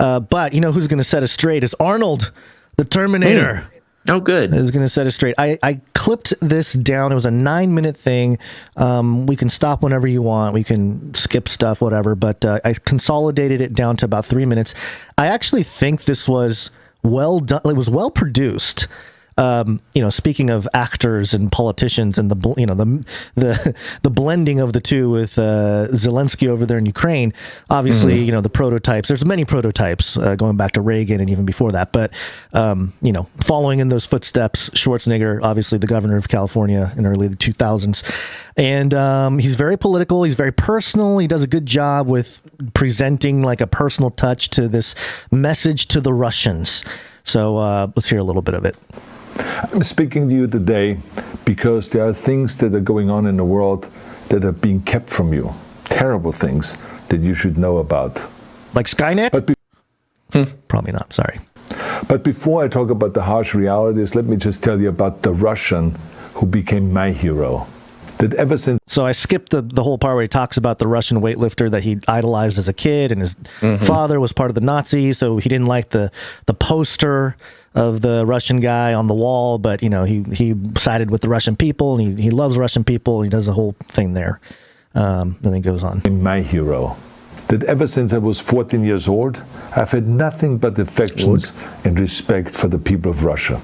But you know who's going to set us straight is Arnold, the Terminator. Oh, good. Is going to set us straight. I clipped this down. It was a 9-minute thing. We can stop whenever you want. We can skip stuff, whatever. But I consolidated it down to about 3 minutes. I actually think this was well done. It was well produced. Speaking of actors and politicians and the blending of the two with Zelensky over there in Ukraine, obviously, the prototypes, there's many prototypes going back to Reagan and even before that. But, following in those footsteps, Schwarzenegger, obviously the governor of California in early 2000s. And he's very political. He's very personal. He does a good job with presenting like a personal touch to this message to the Russians. So let's hear a little bit of it. I'm speaking to you today because there are things that are going on in the world that are being kept from you. Terrible things that you should know about. Like Skynet? Probably not, sorry. But before I talk about the harsh realities, let me just tell you about the Russian who became my hero. That ever since... So I skipped the whole part where he talks about the Russian weightlifter that he idolized as a kid, and his father was part of the Nazis, so he didn't like the poster of the Russian guy on the wall, but he sided with the Russian people, and he loves Russian people. He does a whole thing there. Then he goes on. My hero. That ever since I was 14 years old, I've had nothing but affections and respect for the people of Russia.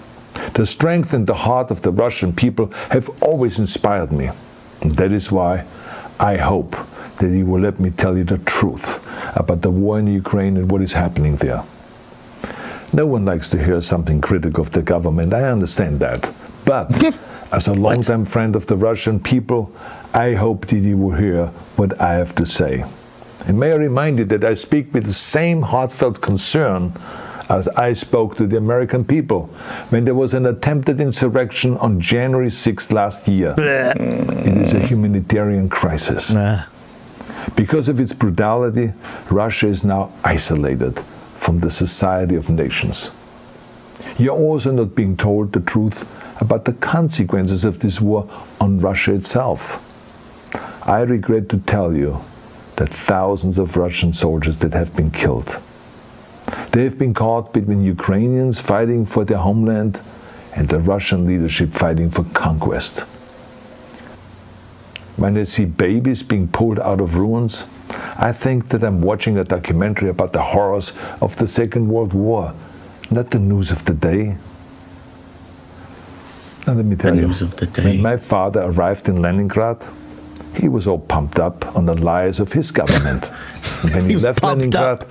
The strength and the heart of the Russian people have always inspired me. And that is why I hope that you will let me tell you the truth about the war in Ukraine and what is happening there. No one likes to hear something critical of the government. I understand that. But as a longtime friend of the Russian people, I hope that you will hear what I have to say. And may I remind you that I speak with the same heartfelt concern as I spoke to the American people when there was an attempted insurrection on January 6th last year. It is a humanitarian crisis. Because of its brutality, Russia is now isolated from the society of nations. You're also not being told the truth about the consequences of this war on Russia itself. I regret to tell you that thousands of Russian soldiers that have been killed. They have been caught between Ukrainians fighting for their homeland and the Russian leadership fighting for conquest. When I see babies being pulled out of ruins, I think that I'm watching a documentary about the horrors of the Second World War, not the news of the day. Now let me tell you, when my father arrived in Leningrad, he was all pumped up on the lies of his government. And when he left Leningrad,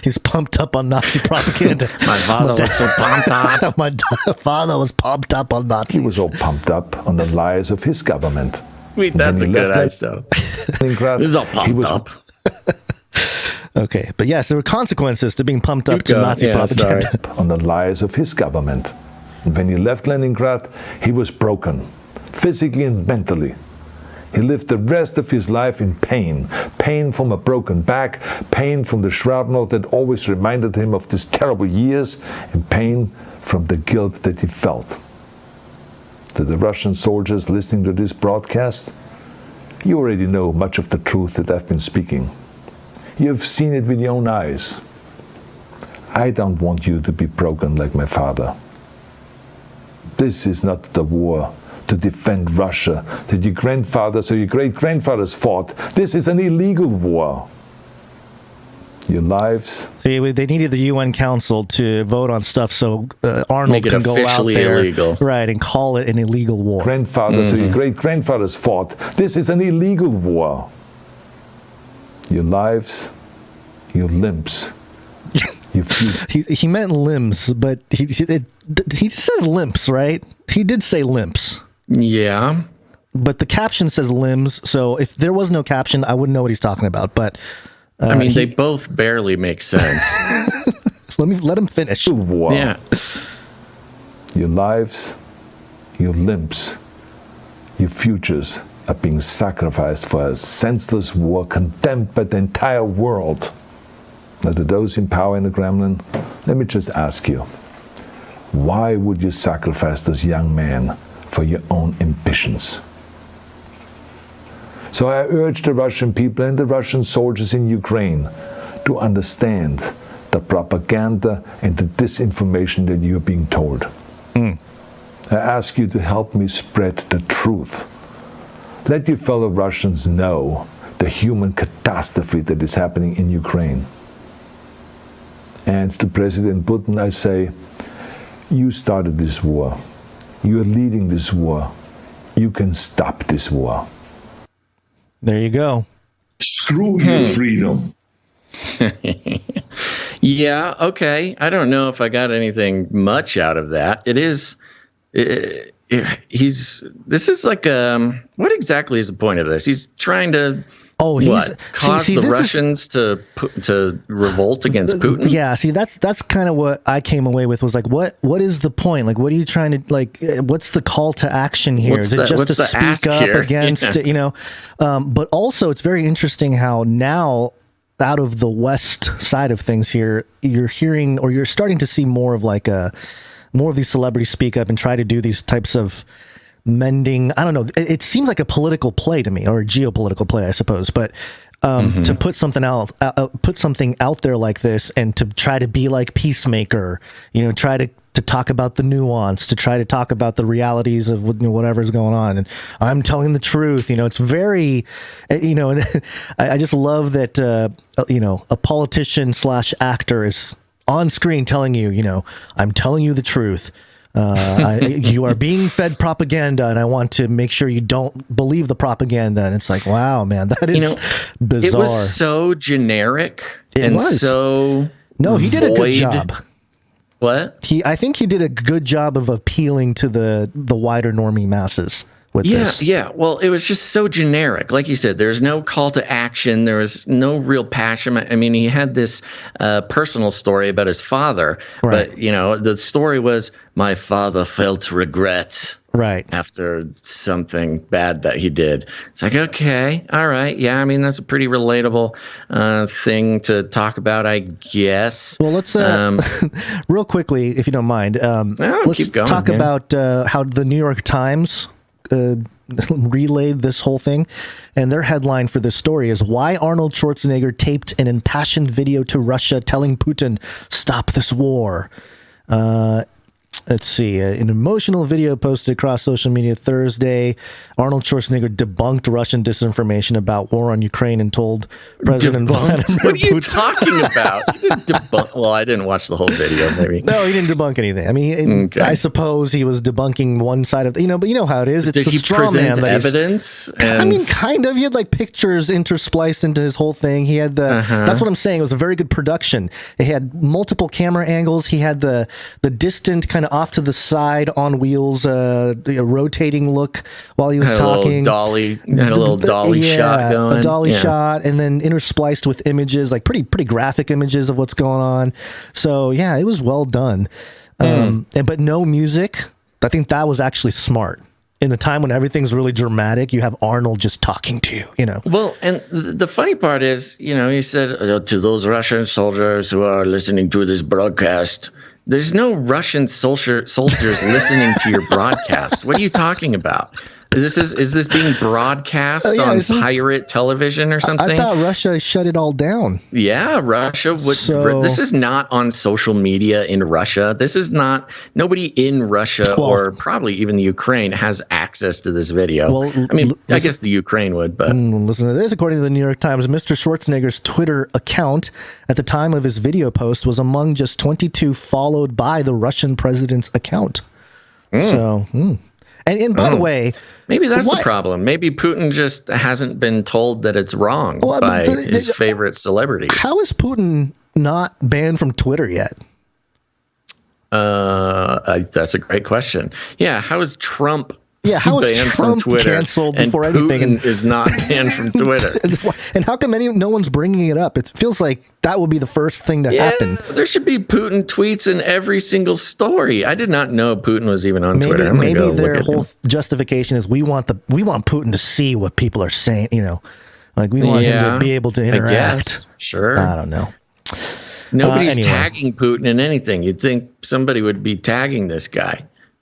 he's pumped up on Nazi propaganda. My father was so pumped up. My father was pumped up on Nazis. He was all pumped up on the lies of his government. Wait, that's a good eye stuff. Leningrad, He's all pumped up. Okay, but yes, there were consequences to being pumped up to Nazi propaganda. On the lies of his government. And when he left Leningrad, he was broken, physically and mentally. He lived the rest of his life in pain. Pain from a broken back, pain from the shrapnel that always reminded him of these terrible years, and pain from the guilt that he felt. To the Russian soldiers listening to this broadcast, you already know much of the truth that I've been speaking. You have seen it with your own eyes. I don't want you to be broken like my father. This is not the war to defend Russia that your grandfathers or your great-grandfathers fought. This is an illegal war. Your lives... See, they needed the UN Council to vote on stuff so Arnold can go out there illegal. Right, and call it an illegal war. Grandfathers or your great-grandfathers fought. This is an illegal war. Your lives, your limbs, your future. He meant limbs, but he says limps, right? He did say limps. Yeah. But the caption says limbs, so if there was no caption, I wouldn't know what he's talking about. But I mean, they both barely make sense. let him finish. War. Yeah. Your lives, your limbs, your futures are being sacrificed for a senseless war condemned by the entire world. Now, to those in power in the Kremlin, let me just ask you, why would you sacrifice those young men for your own ambitions? So I urge the Russian people and the Russian soldiers in Ukraine to understand the propaganda and the disinformation that you're being told. I ask you to help me spread the truth. Let your fellow Russians know the human catastrophe that is happening in Ukraine. And to President Putin, I say, you started this war. You're leading this war. You can stop this war. There you go. Screw your freedom. Yeah, okay. I don't know if I got anything much out of that. This is like, what exactly is the point of this? He's trying to cause the Russians to revolt against Putin? Yeah, see, that's kind of what I came away with, was like, what is the point? Like, what are you trying to, like, what's the call to action here? Is it just to speak up against, you know? But also, it's very interesting how now, out of the West side of things here, you're hearing, or you're starting to see more of these celebrities speak up and try to do these types of mending. I don't know. It seems like a political play to me, or a geopolitical play, I suppose. But to put something out there like this, and to try to be like Peacemaker, you know, try to talk about the nuance, to try to talk about the realities of whatever's going on. And I'm telling the truth. You know, it's very, you know, and I just love that, you know, a politician / actor is on screen telling you, you know, I'm telling you the truth. You are being fed propaganda, and I want to make sure you don't believe the propaganda. And it's like, wow, man, that is bizarre. It was so generic. He did a good job. What? I think he did a good job of appealing to the wider normie masses with this. Yeah. Well, it was just so generic. Like you said, there's no call to action. There was no real passion. I mean, he had this personal story about his father, right. But, you know, the story was, my father felt regret. Right. After something bad that he did. It's like, okay, all right. Yeah, I mean, that's a pretty relatable thing to talk about, I guess. Well, let's, real quickly, if you don't mind, let's keep going, talk about how the New York Times relayed this whole thing. And their headline for this story is, why Arnold Schwarzenegger taped an impassioned video to Russia telling Putin, stop this war. Let's see, an emotional video posted across social media Thursday. Arnold Schwarzenegger debunked Russian disinformation about war on Ukraine and told President Vladimir Putin. What are you talking about? He didn't debunk. Well, I didn't watch the whole video, maybe. No, he didn't debunk anything. I mean, I suppose he was debunking one side of, but you know how it is. It's Did he present evidence? I mean, kind of. He had like pictures interspliced into his whole thing. He had that's what I'm saying. It was a very good production. It had multiple camera angles. He had the distant kind of off to the side on wheels, rotating look while he was talking. Had a little dolly shot going. A dolly shot, and then interspliced with images, like pretty graphic images of what's going on. So yeah, it was well done. But no music. I think that was actually smart. In the time when everything's really dramatic, you have Arnold just talking to you, you know. Well, and the funny part is, you know, he said to those Russian soldiers who are listening to this broadcast, there's no Russian soldiers listening to your broadcast. What are you talking about? Is this being broadcast on pirate television or something? I thought Russia shut it all down. Yeah, Russia would. This is not on social media in Russia. This is not. Nobody in Russia or probably even the Ukraine has access to this video. Well, I mean, I guess the Ukraine would, but listen to this. According to the New York Times, Mr. Schwarzenegger's Twitter account at the time of his video post was among just 22 followed by the Russian president's account. So. And by the way, maybe that's the problem. Maybe Putin just hasn't been told that it's wrong by his favorite celebrities. How is Putin not banned from Twitter yet? That's a great question. Yeah, how is Trump? Yeah, how is Trump canceled before anything? And is not banned from Twitter. And how come no one's bringing it up? It feels like that would be the first thing to happen. There should be Putin tweets in every single story. I did not know Putin was even on Twitter. Maybe their whole justification is we want Putin to see what people are saying. You know, like we want him to be able to interact. Sure. I don't know. Nobody's tagging Putin in anything. You'd think somebody would be tagging this guy.